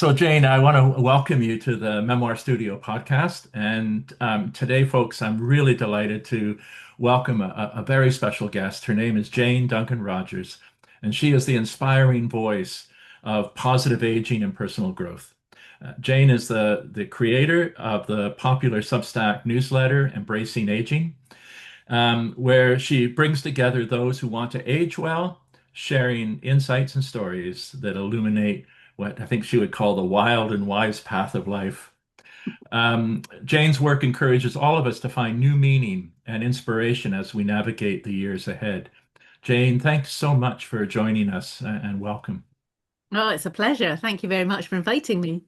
So, Jane, I want to welcome you to the Memoir Studio podcast. And today, folks, I'm really delighted to welcome a very special guest. Her name is Jane Duncan Rogers, and she is the inspiring voice of positive aging and personal growth. Jane is the creator of the popular Substack newsletter, Embracing Aging, where she brings together those who want to age well, sharing insights and stories that illuminate what I think she would call the wild and wise path of life. Jane's work encourages all of us to find new meaning and inspiration as we navigate the years ahead. Jane, thanks so much for joining us and welcome. Oh, it's a pleasure. Thank you very much for inviting me.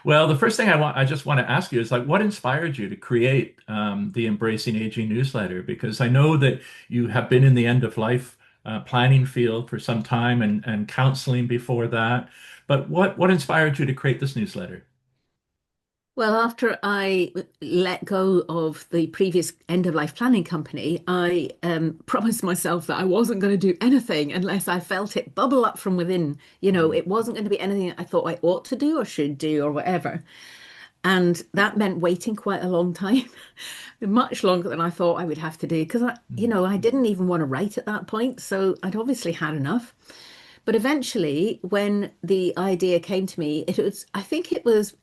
Well, the first thing I just want to ask you is like, what inspired you to create the Embracing Aging newsletter? Because I know that you have been in the end of life planning field for some time and counseling before that. But what inspired you to create this newsletter? Well, after I let go of the previous end of life planning company, I promised myself that I wasn't going to do anything unless I felt it bubble up from within. Mm, It wasn't going to be anything I thought I ought to do or should do or whatever. And that meant waiting quite a long time, much longer than I thought I would have to do because mm, I didn't even want to write at that point. So I'd obviously had enough. But eventually, when the idea came to me, I think it was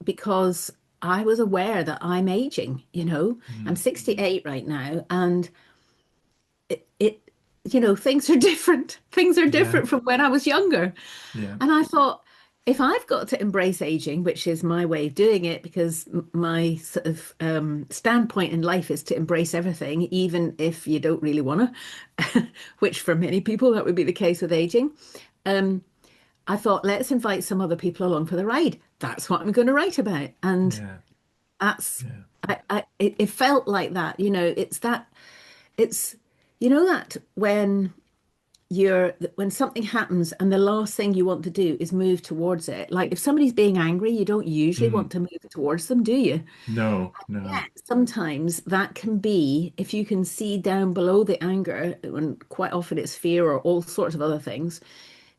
because I was aware that I'm aging, I'm mm. 68 right now, and it things are different. Things are Yeah, different from when I was younger. yeah. And I thought, if I've got to embrace aging, which is my way of doing it, because my sort of standpoint in life is to embrace everything, even if you don't really want to, which for many people that would be the case with aging. Um, I thought, let's invite some other people along for the ride. That's what I'm going to write about. And Yeah, that's, yeah. it felt like that, it's, that when something happens and the last thing you want to do is move towards it. Like if somebody's being angry, you don't usually Mm. want to move towards them, do you? No, Yeah. no. Sometimes that can be, if you can see down below the anger, and quite often it's fear or all sorts of other things,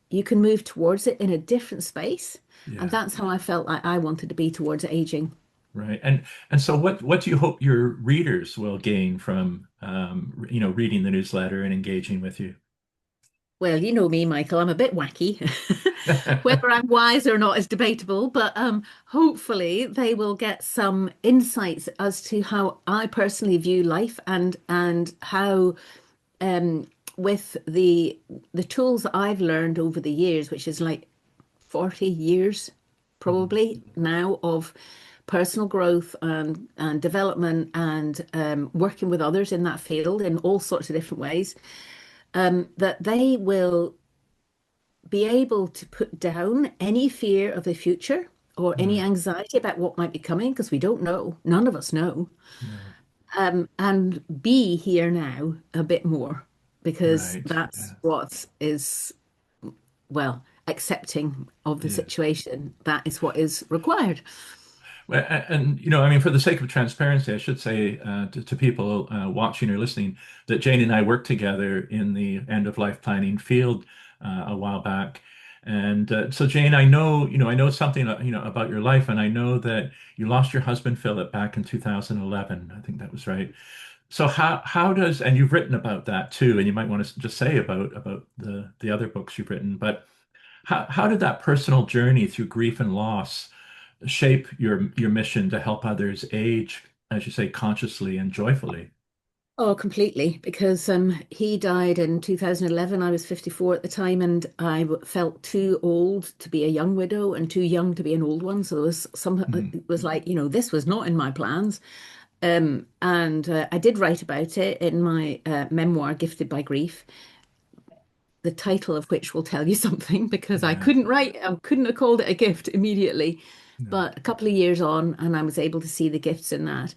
you can move towards it in a different space. And Yeah, that's how I felt like I wanted to be towards aging. right. And so what do you hope your readers will gain from reading the newsletter and engaging with you? Well, you know me, Michael, I'm a bit wacky. Whether I'm wise or not is debatable, but hopefully they will get some insights as to how I personally view life and how um, with the tools that I've learned over the years, which is like 40 years Mhm. probably now of personal growth and development and working with others in that field in all sorts of different ways, that they will be able to put down any fear of the future or any Mm, anxiety about what might be coming because we don't know. None of us know. no, And be here now a bit more because right. that's Yeah. what is, well, accepting of the Yeah. situation. That is what is required. Well, and I mean, for the sake of transparency, I should say to people watching or listening that Jane and I worked together in the end of life planning field a while back. And so, Jane, I know something, about your life, and I know that you lost your husband Philip back in 2011. I think that was right. So, how does, and you've written about that too, and you might want to just say about the other books you've written, but how did that personal journey through grief and loss shape your mission to help others age, as you say, consciously and joyfully? Oh, completely. Because he died in 2011. I was 54 at the time, and felt too old to be a young widow and too young to be an old one. So Mm, it was like, this was not in my plans. And I did write about it in my memoir, Gifted by Grief, the title of which will tell you something because yeah, I couldn't have called it a gift immediately. no, But a couple of years on, and I was able to see the gifts in that.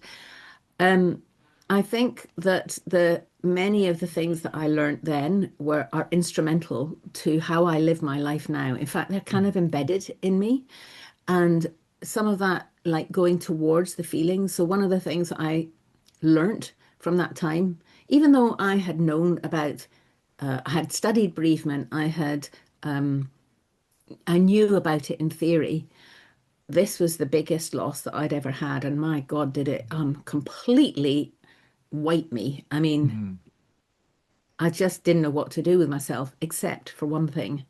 Um, I think that the many of the things that I learned then are instrumental to how I live my life now. In fact, they're kind mm, of embedded in me, and some of that, like going towards the feelings. So one of the things that I learned from that time, even though I had known about, I had studied bereavement, I had I knew about it in theory. This was the biggest loss that I'd ever had, and my God, did it completely wipe me. I mean, Mm. I just didn't know what to do with myself, except for one thing.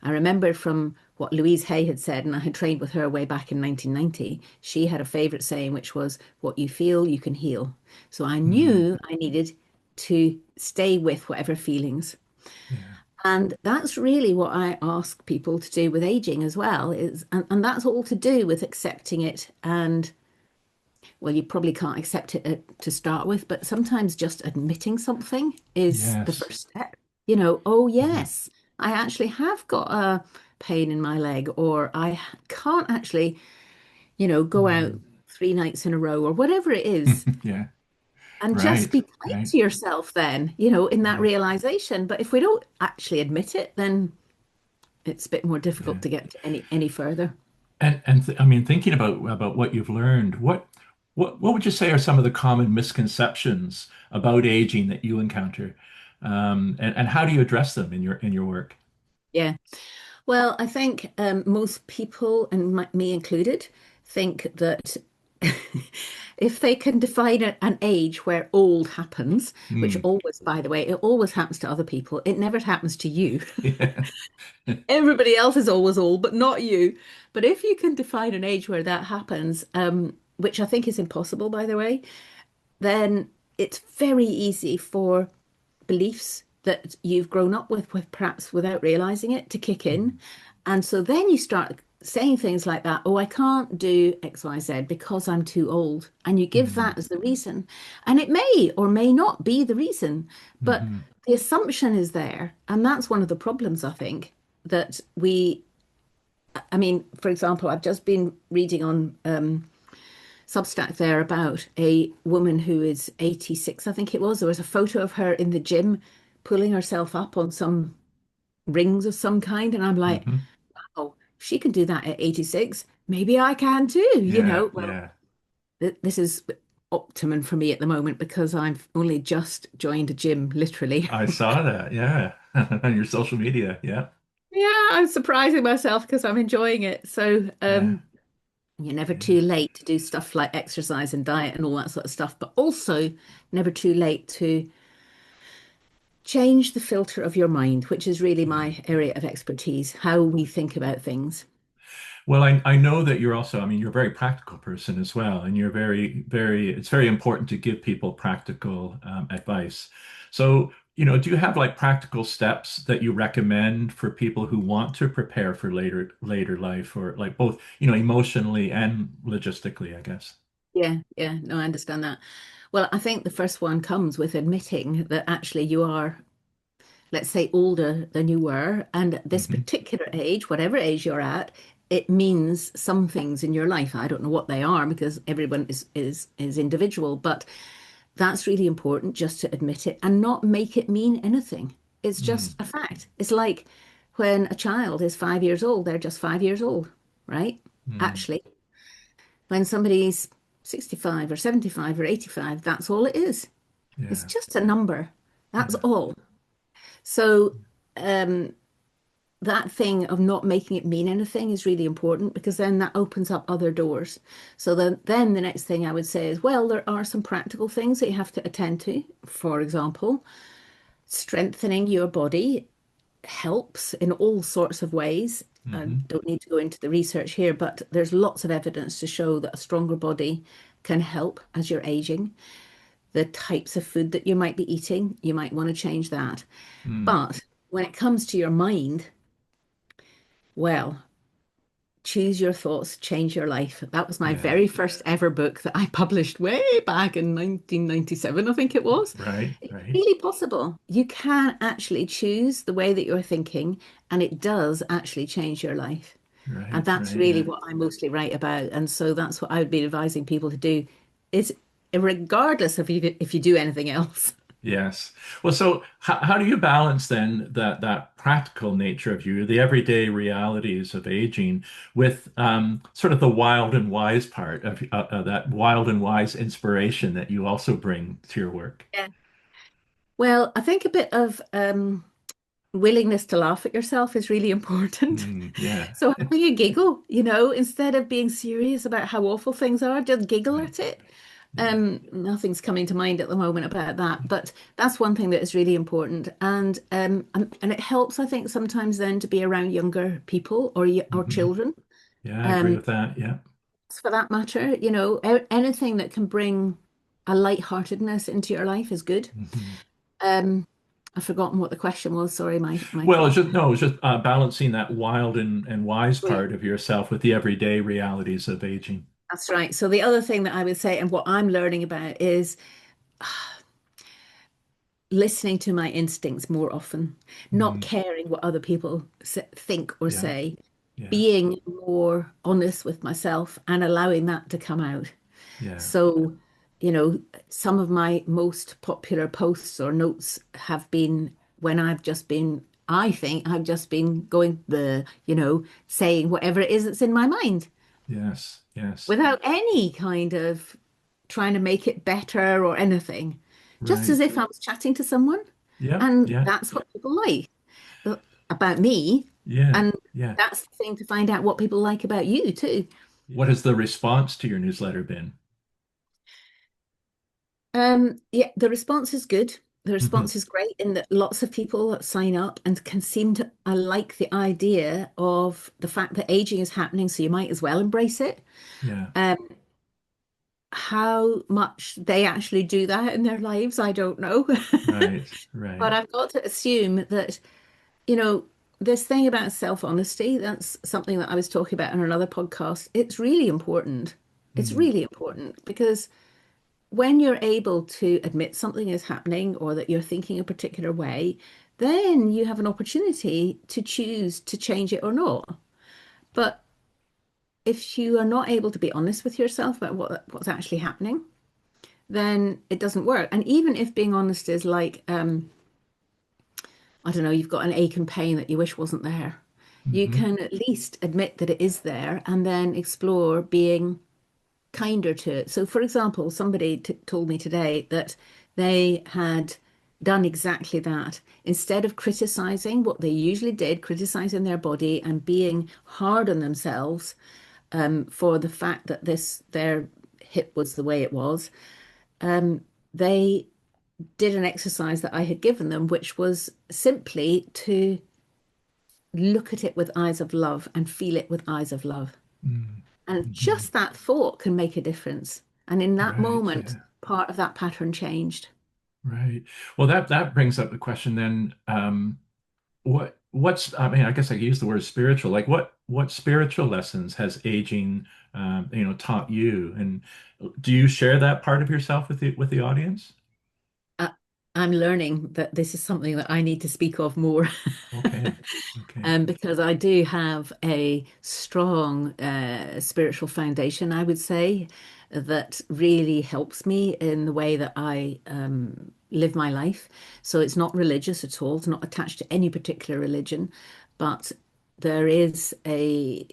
I remembered from what Louise Hay had said, and I had trained with her way back in 1990. She had a favorite saying, which was, "What you feel, you can heal." So I Mm. knew I needed to stay with whatever feelings. Yeah. And that's really what I ask people to do with aging as well, and that's all to do with accepting it. And well, you probably can't accept it to start with, but sometimes just admitting something is the Yes. first step. Oh Mhm. yes, I actually have got a pain in my leg, or can't actually, go out Mm. 3 nights in a row, or whatever it is. Yeah. And just Right. be kind Right. to yourself then, in that Yeah. realization. But if we don't actually admit it, then it's a bit more difficult Yeah. to get to any further. I mean, thinking about what you've learned, what would you say are some of the common misconceptions about aging that you encounter, and how do you address them in your work? Yeah. Well, I think most people, and me included, think that if they can define an age where old happens, which Hmm. always, by the way, it always happens to other people, it never happens to you. Yeah. Everybody else is always old, but not you. But if you can define an age where that happens, which I think is impossible, by the way, then it's very easy for beliefs that you've grown up with perhaps without realizing it, to kick in. And so then you start saying things like that, oh, I can't do XYZ because I'm too old. And you give Mm. that as the reason. And it may or may not be the reason, but Hmm. the assumption is there. And that's one of the problems, I think, that I mean, for example, I've just been reading on Substack there about a woman who is 86, I think it was. There was a photo of her in the gym pulling herself up on some rings of some kind. And I'm like, Hmm. oh, if she can do that at 86, maybe I can too. Yeah. Well, Yeah. this is optimum for me at the moment because I've only just joined a gym, literally. I saw that. Yeah. On your social media. Yeah. Yeah, I'm surprising myself because I'm enjoying it. So, Yeah. you're never Yeah. too late to do stuff like exercise and diet and all that sort of stuff, but also never too late to change the filter of your mind, which is really Mm. my area of expertise, how we think about things. Well, I know that you're also, I mean, you're a very practical person as well, and you're it's very important to give people practical advice. So, do you have like practical steps that you recommend for people who want to prepare for later life, or like both, emotionally and logistically, I guess? Yeah, yeah, no, I understand that. Well, I think the first one comes with admitting that actually you are, let's say, older than you were, and at this Hmm. particular age, whatever age you're at, it means some things in your life. I don't know what they are because everyone is individual, but that's really important just to admit it and not make it mean anything. It's just Mm. a fact. It's like when a child is 5 years old, they're just 5 years old, right? Mm. Actually, when somebody's 65 or 75 or 85, that's all it is. It's Yeah. just a number. That's Yeah. all. So, um, that thing of not making it mean anything is really important because then that opens up other doors. So then the next thing I would say is, well, there are some practical things that you have to attend to. For example, strengthening your body helps in all sorts of ways. I Hmm. don't need to go into the research here, but there's lots of evidence to show that a stronger body can help as you're aging. The types of food that you might be eating, you might want to change that. Mm. But when it comes to your mind, well, choose your thoughts, change your life. That was my Yeah. very first ever book that I published way back in 1997, I think it was. Right. It's Right. really possible. You can actually choose the way that you're thinking, and it does actually change your life. And Right. that's Right. really what I mostly write about. And so that's what I would be advising people to do is regardless of if you do anything else. Yes. Well, so how do you balance then that practical nature of you, the everyday realities of aging, with sort of the wild and wise part of that wild and wise inspiration that you also bring to your work? Yeah. Well, I think a bit of willingness to laugh at yourself is really important. Yeah. So having a giggle, instead of being serious about how awful things are, just giggle Right. at it. Yeah. Nothing's coming to mind at the moment about that, but that's one thing that is really important. And it helps, I think, sometimes then to be around younger people or Hmm. children. Yeah, I agree Um, with that. Yeah. for that matter, anything that can bring a lightheartedness into your life is good. Hmm. Um, I've forgotten what the question was. Sorry, Well, it's Michael. just no, it's just balancing that wild and wise Oh, yeah. part of yourself with the everyday realities of aging. That's right. So the other thing that I would say, and what I'm learning about, is listening to my instincts more often, not Mm. caring what other people think or Yeah. say, Yes. being more honest with myself and allowing that to come out. Yeah. So, you know, some of my most popular posts or notes have been when I think I've just been going saying whatever it is that's in my mind Yes. Yes. without any kind of trying to make it better or anything, just Right. as if I was chatting to someone. Yeah. And Yeah. that's what people like about me. Yeah. And Yeah. that's the thing to find out what people like about you too. What has the response to your newsletter been? Yeah, the response is good. The Hmm. response is great in that lots of people sign up and can seem to. I like the idea of the fact that aging is happening, so you might as well embrace it. Yeah. Um, how much they actually do that in their lives, I don't know. Right. But Right. I've got to assume that, you know, this thing about self-honesty, that's something that I was talking about in another podcast. It's really important. It's Mm. really important because when you're able to admit something is happening or that you're thinking a particular way, then you have an opportunity to choose to change it or not. But if you are not able to be honest with yourself about what's actually happening, then it doesn't work. And even if being honest is like, I don't know, you've got an ache and pain that you wish wasn't there, you Hmm. can at least admit that it is there and then explore being kinder to it. So, for example, somebody t told me today that they had done exactly that. Instead of criticizing what they usually did, criticizing their body and being hard on themselves for the fact that their hip was the way it was, they did an exercise that I had given them, which was simply to look at it with eyes of love and feel it with eyes of love. Mm. And Hmm. just that thought can make a difference. And in that Right. moment, Yeah. part of that pattern changed. Right. Well, that brings up the question then, what's I mean, I guess I could use the word spiritual. Like what spiritual lessons has aging taught you? And do you share that part of yourself with the audience? I, I'm learning that this is something that I need to speak of more. Okay. Okay. Because I do have a strong spiritual foundation, I would say, that really helps me in the way that I live my life. So it's not religious at all, it's not attached to any particular religion, but there is a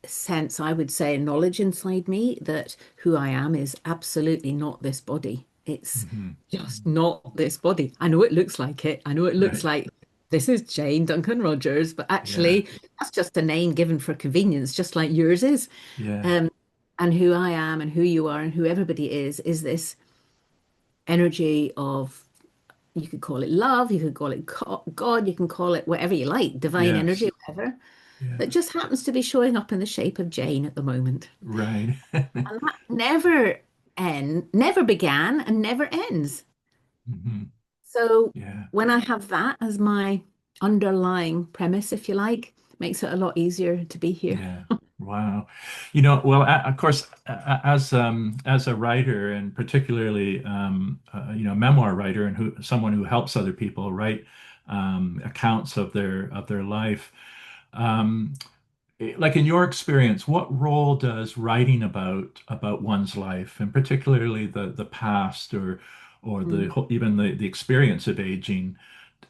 sense, I would say, a knowledge inside me that who I am is absolutely not this body. It's Hmm. just not this body. I know it looks like it. I know it looks Right. like this is Jane Duncan Rogers, but Yeah. actually, that's just a name given for convenience, just like yours is. Yeah. Um, and who I am and who you are and who everybody is this energy of, you could call it love, you could call it God, you can call it whatever you like, divine energy, Yes. whatever, that Yeah. just happens to be showing up in the shape of Jane at the moment. Right. And that never began and never ends. Hmm. So Yeah. when I have that as my underlying premise, if you like, makes it a lot easier to be here. Yeah. Wow. Well, of course, as a writer, and particularly memoir writer, and someone who helps other people write accounts of their life. Um, like in your experience, what role does writing about one's life, and particularly the past or Mm. even the experience of aging,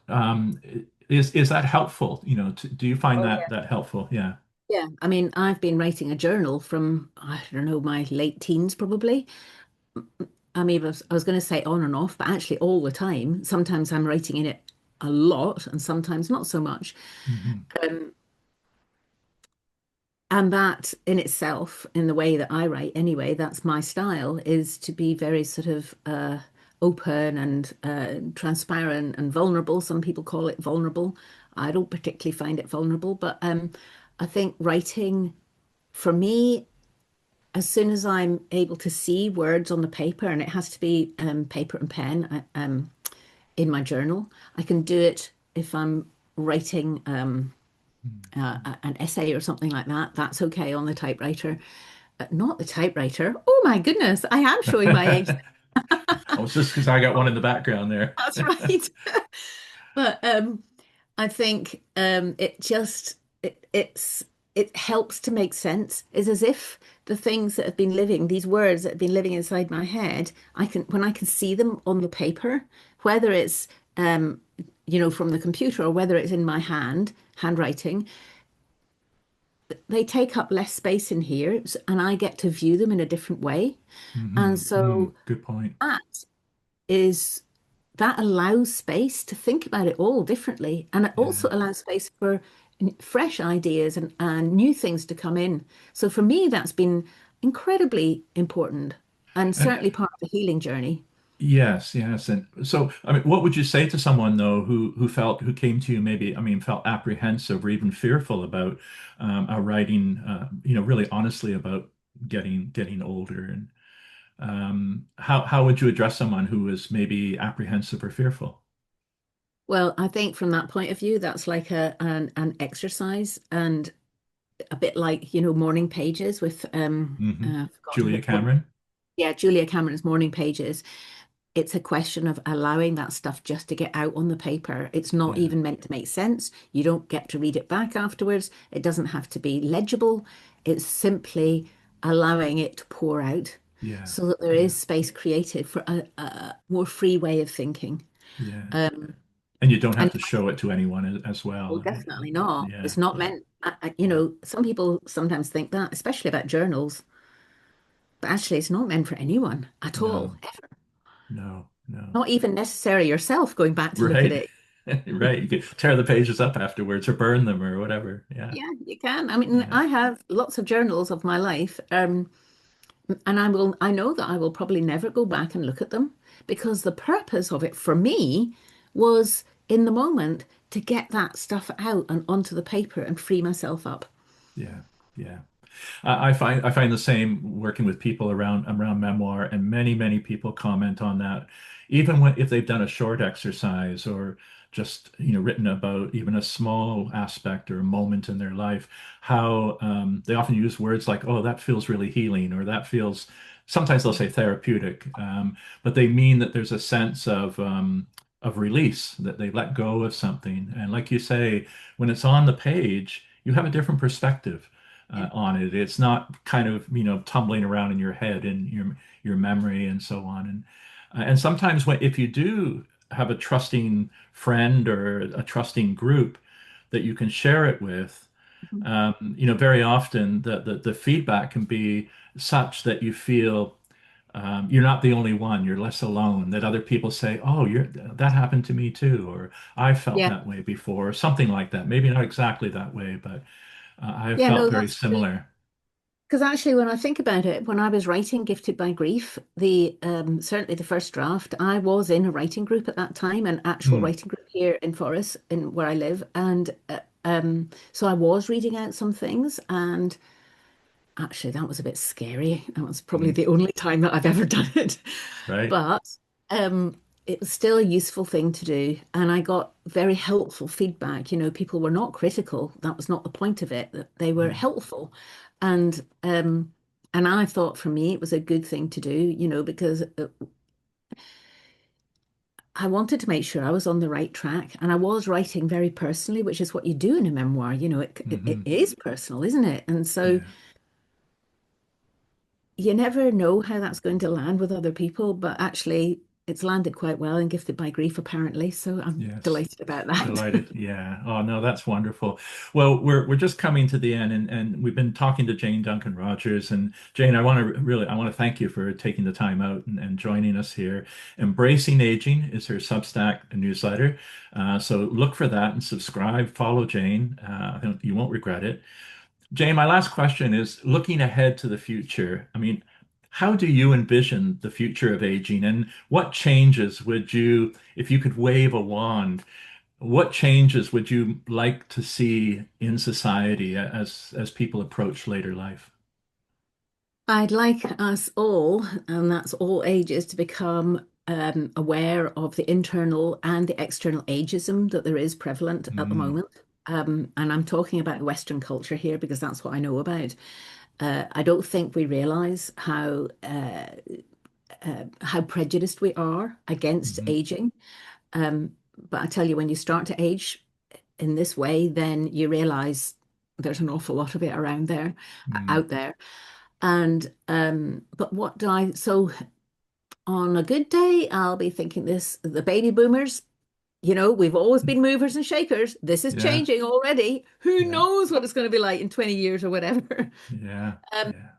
um, is that helpful? Do you find Oh that helpful? Yeah. yeah. I mean, I've been writing a journal from, I don't know, my late teens probably. I mean, I was going to say on and off, but actually all the time. Sometimes I'm writing in it a lot and sometimes not so much. Hmm. Um, and that in itself, in the way that I write anyway, that's my style, is to be very sort of open and transparent and vulnerable. Some people call it vulnerable. I don't particularly find it vulnerable, but I think writing for me, as soon as I'm able to see words on the paper, and it has to be paper and pen in my journal, I can do it if I'm writing an essay or something like that. That's okay on the typewriter. Not the typewriter. Oh my goodness, I am showing my age. Oh, it's just because I got one in the background there. That's right. But I think it helps to make sense. It's as if the things that have been living, these words that have been living inside my head, I can when I can see them on the paper, whether it's from the computer or whether it's in my handwriting, they take up less space in here, and I get to view them in a different way. And Hmm. so Good point. that is that allows space to think about it all differently. And it also Yeah. allows space for fresh ideas and new things to come in. So for me, that's been incredibly important and And certainly part of the healing journey. yes, yes. And so, I mean, what would you say to someone though who came to you maybe, I mean, felt apprehensive or even fearful about writing, really honestly about getting older, and how would you address someone who is maybe apprehensive or fearful? Well, I think from that point of view, that's like an exercise and a bit like, morning pages with Hmm. I've forgotten Julia what Cameron? yeah, Julia Cameron's morning pages. It's a question of allowing that stuff just to get out on the paper. It's not Yeah, even meant to make sense. You don't get to read it back afterwards. It doesn't have to be legible. It's simply allowing it to pour out yeah, so that there yeah, is space created for a more free way of thinking. yeah. Um, And you don't have and to show it to anyone as well, well. definitely not. Yeah, It's not yeah, meant, yeah. some people sometimes think that, especially about journals, but actually it's not meant for anyone at all, No, ever. no, no. Not even necessarily yourself going back to look at Right. it. Right. You could tear the pages up afterwards or burn them or whatever. Yeah. Yeah, you can. I mean, Yeah. I have lots of journals of my life, and I know that I will probably never go back and look at them because the purpose of it for me was in the moment to get that stuff out and onto the paper and free myself up. Yeah. Yeah. I find the same working with people around memoir, and many people comment on that, even when if they've done a short exercise or just written about even a small aspect or a moment in their life, how they often use words like, "Oh, that feels really healing," or "That feels." Sometimes they'll say therapeutic, but they mean that there's a sense of release, that they let go of something, and like you say, when it's on the page, you have a different perspective Yeah. on it. It's not kind of, tumbling around in your head and your memory and so on. And sometimes if you do have a trusting friend or a trusting group that you can share it with, Mhm. very often the feedback can be such that you feel you're not the only one. You're less alone. That other people say, "Oh, that happened to me too," or "I felt Yeah. that way before," or something like that. Maybe not exactly that way, but I have Yeah, felt no, very that's true. similar. Because actually, when I think about it, when I was writing Gifted by Grief, the certainly the first draft, I was in a writing group at that time, an actual Mm, writing group here in Forres, in where I live, and so I was reading out some things, and actually, that was a bit scary. That was probably mm, the only time that I've ever done it. right? But it was still a useful thing to do. And I got very helpful feedback. People were not critical. That was not the point of it, that they were Mm, helpful. And I thought for me it was a good thing to do, because I wanted to make sure I was on the right track. And I was writing very personally, which is what you do in a memoir. It hmm. is personal, isn't it? And so Yeah, you never know how that's going to land with other people, but actually, it's landed quite well and gifted by grief, apparently. So I'm Yes. delighted about that. Delighted. Yeah. Oh no, that's wonderful. Well, we're just coming to the end, and we've been talking to Jane Duncan Rogers. And Jane, I want to thank you for taking the time out and joining us here. Embracing Aging is her Substack newsletter. So look for that and subscribe, follow Jane. You won't regret it. Jane, my last question is looking ahead to the future. I mean, how do you envision the future of aging, and what changes would you, if you could wave a wand, what changes would you like to see in society as people approach later life? I'd like us all, and that's all ages, to become aware of the internal and the external ageism that there is prevalent at the Mm, moment. And I'm talking about Western culture here because that's what I know about. I don't think we realize how prejudiced we are against mhm, aging. Um, but I tell you, when you start to age in this way, then you realize there's an awful lot of it around there, mm, out there. And but what do I so on a good day, I'll be thinking this, the baby boomers, we've always been movers and shakers. This is yeah, changing already. Who yeah, knows what it's going to be like in 20 years or whatever. yeah, Um, yeah.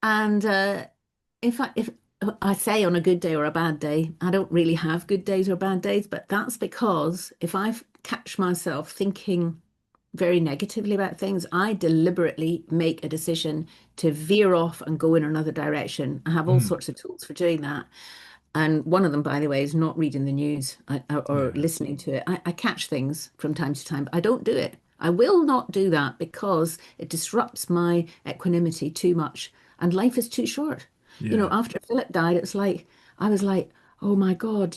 and if I say on a good day or a bad day, I don't really have good days or bad days, but that's because if I catch myself thinking very negatively about things, I deliberately make a decision to veer off and go in another direction. I have all Mm, sorts of tools for doing that. And one of them, by the way, is not reading the news or yeah. listening to it. I catch things from time to time, but I don't do it. I will not do that because it disrupts my equanimity too much. And life is too short. Yeah. After Philip died, I was like, oh my God,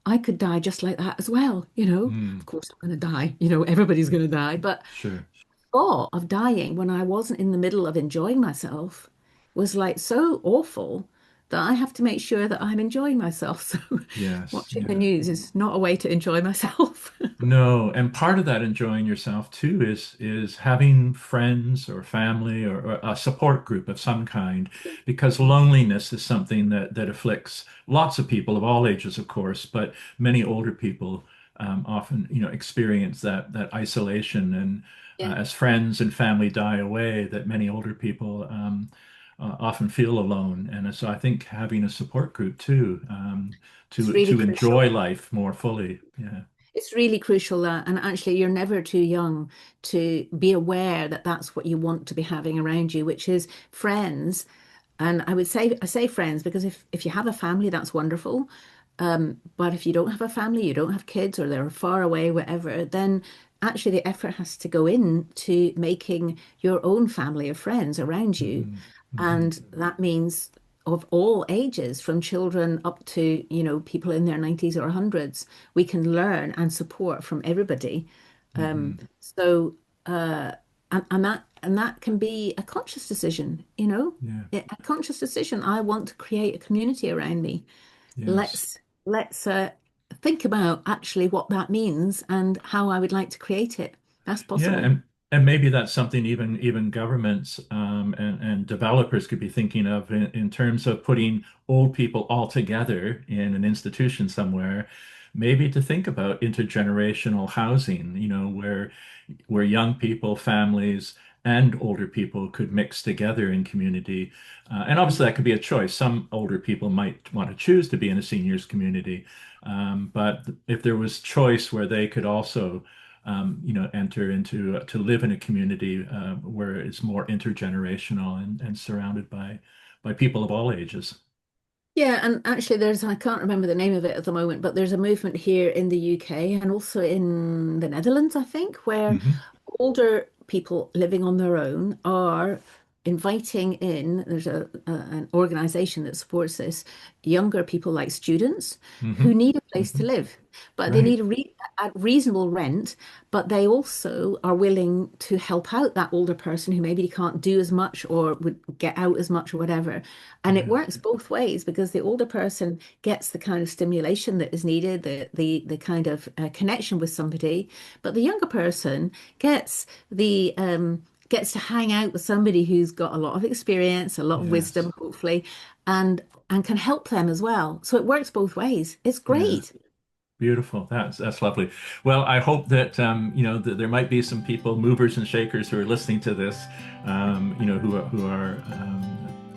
I could die just like that as well. Of Mm, course I'm going to die. Everybody's going to die. But sure. thought of dying when I wasn't in the middle of enjoying myself was like so awful that I have to make sure that I'm enjoying myself. So Yes. watching the Yeah. news is not a way to enjoy myself. No, and part of that enjoying yourself too is having friends or family or a support group of some kind, because loneliness is something that afflicts lots of people of all ages, of course, but many older people often, experience that isolation, and Yeah, as friends and family die away, that many older people often feel alone, and so I think having a support group too, it's to really enjoy crucial. life more fully. Yeah. It's really crucial that, and actually, you're never too young to be aware that that's what you want to be having around you, which is friends. And I say friends because if you have a family, that's wonderful. But if you don't have a family, you don't have kids, or they're far away, whatever, then actually the effort has to go in to making your own family of friends around you. Hmm. Hmm. And that means of all ages, from children up to, people in their 90s or hundreds, we can learn and support from everybody. Hmm. So, and that can be a conscious decision, Yeah. a conscious decision. I want to create a community around me. Yes. Let's think about actually what that means and how I would like to create it. That's Yeah, possible. and maybe that's something even governments and developers could be thinking of in terms of putting old people all together in an institution somewhere, maybe to think about intergenerational housing, where young people, families, and older people could mix together in community. And obviously, that could be a choice. Some older people might want to choose to be in a seniors community. But if there was choice where they could also, enter into to live in a community where it's more intergenerational and surrounded by people of all ages. Yeah, and actually I can't remember the name of it at the moment, but there's a movement here in the UK and also in the Netherlands, I think, where Hmm. older people living on their own are inviting in, there's an organization that supports this, younger people like students who Hmm. need a place to Hmm. live, but they Right. need a reasonable rent, but they also are willing to help out that older person who maybe can't do as much or would get out as much or whatever. And it Yeah. works both ways because the older person gets the kind of stimulation that is needed, the kind of connection with somebody, but the younger person gets the gets to hang out with somebody who's got a lot of experience, a lot of Yes. wisdom, hopefully, and can help them as well. So it works both ways. It's Yeah. great. Beautiful. That's lovely. Well, I hope that that there might be some people, movers and shakers, who are listening to this, who are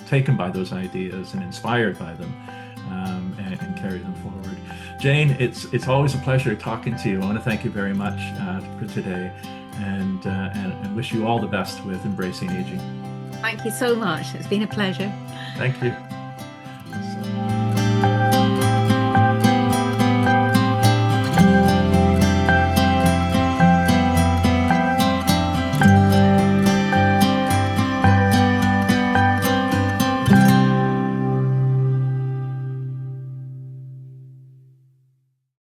taken by those ideas and inspired by them, and carry them forward. Jane, it's always a pleasure talking to you. I want to thank you very much for today, and wish you all the best with embracing aging. Thank you so much. It's been a pleasure. Thank you.